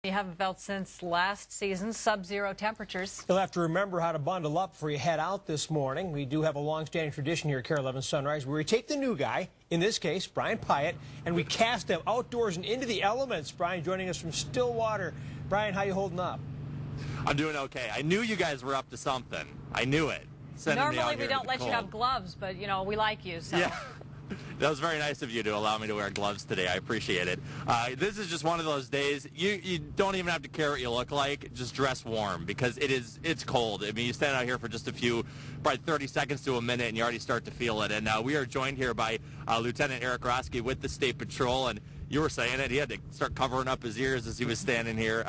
You haven't felt since last season's sub-zero temperatures. You'll have to remember how to bundle up before you head out this morning. We do have a long-standing tradition here at KARE 11 Sunrise where we take the new guy, in this case, Brian Pyatt, and we cast him outdoors and into the elements. Brian joining us from Stillwater. Brian, how you holding up? I'm doing okay. I knew you guys were up to something. I knew it. Normally we don't let you have gloves, but, you know, we like you, so. Yeah. That was very nice of you to allow me to wear gloves today. I appreciate it. This is just one of those days. You don't even have to care what you look like. Just dress warm because it's cold. I mean, you stand out here for just a few, probably 30 seconds to a minute, and you already start to feel it. And we are joined here by Lt.Eric Roeske with the State Patrol. And you were saying it. He had to start covering up his ears as he was standing here.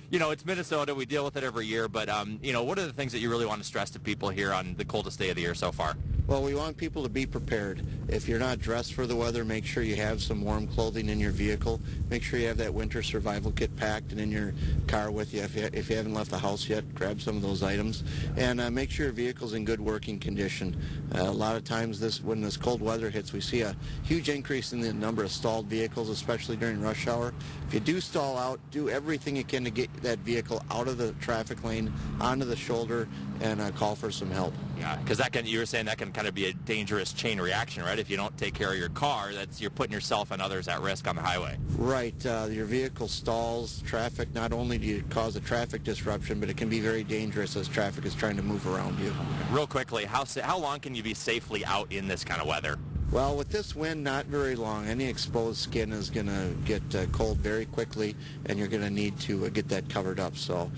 You know, it's Minnesota. We deal with it every year. But, you know, what are the things that you really want to stress to people here on the coldest day of the year so far? Well, we want people to be prepared. If you're not dressed for the weather, make sure you have some warm clothing in your vehicle. Make sure you have that winter survival kit packed and in your car with you. If you haven't left the house yet, grab some of those items. And make sure your vehicle's in good working condition. A lot of times when this cold weather hits, we see a huge increase in the number of stalled vehicles, especially during rush hour. If you do stall out, do everything you can to get that vehicle out of the traffic lane, onto the shoulder, and call for some help. Yeah, because you were saying that can kind of be a dangerous chain reaction, right? If you don't take care of your car, you're putting yourself and others at risk on the highway. Right. Your vehicle stalls traffic. Not only do you cause a traffic disruption, but it can be very dangerous as traffic is trying to move around you. Real quickly, how long can you be safely out in this kind of weather? Well, with this wind, not very long. Any exposed skin is going to get cold very quickly, and you're going to need to get that covered up. So,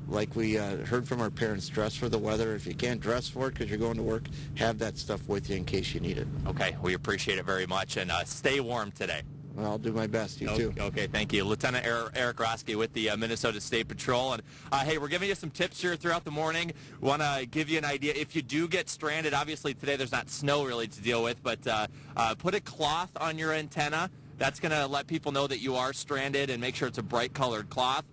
like we heard from our parents, dress for the weather. If you can't dress for it because you're going to work, have that stuff with you in case you need it. Okay, we appreciate it very much, and stay warm today. Well, I'll do my best. You too. Okay, thank you. Lt.Eric Roeske with the Minnesota State Patrol. And hey, we're giving you some tips here throughout the morning. We want to give you an idea. If you do get stranded, obviously today there's not snow really to deal with, but put a cloth on your antenna. That's going to let people know that you are stranded, and make sure it's a bright colored cloth.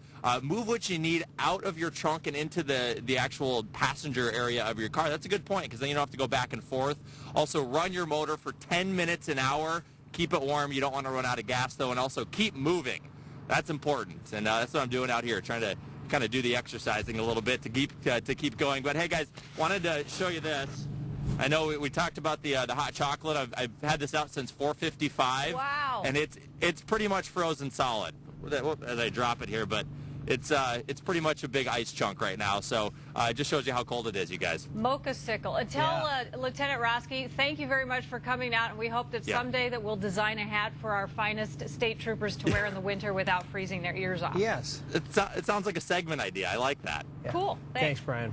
Move what you need out of your trunk and into the actual passenger area of your car. That's a good point because then you don't have to go back and forth. Also, run your motor for 10 minutes an hour. Keep it warm. You don't want to run out of gas, though, and also keep moving. That's important, and that's what I'm doing out here, trying to kind of do the exercising a little bit to keep going. But, hey, guys, wanted to show you this. I know we talked about the hot chocolate. I've had this out since 4:55. Wow. And it's pretty much frozen solid as I drop it here, but it's pretty much a big ice chunk right now, so it just shows you how cold it is, you guys. Mocha sickle. And tell Lieutenant Roeske, thank you very much for coming out, and we hope that someday that we'll design a hat for our finest state troopers to wear in the winter without freezing their ears off. Yes. It sounds like a segment idea. I like that. Yeah. Cool. Thanks, Brian.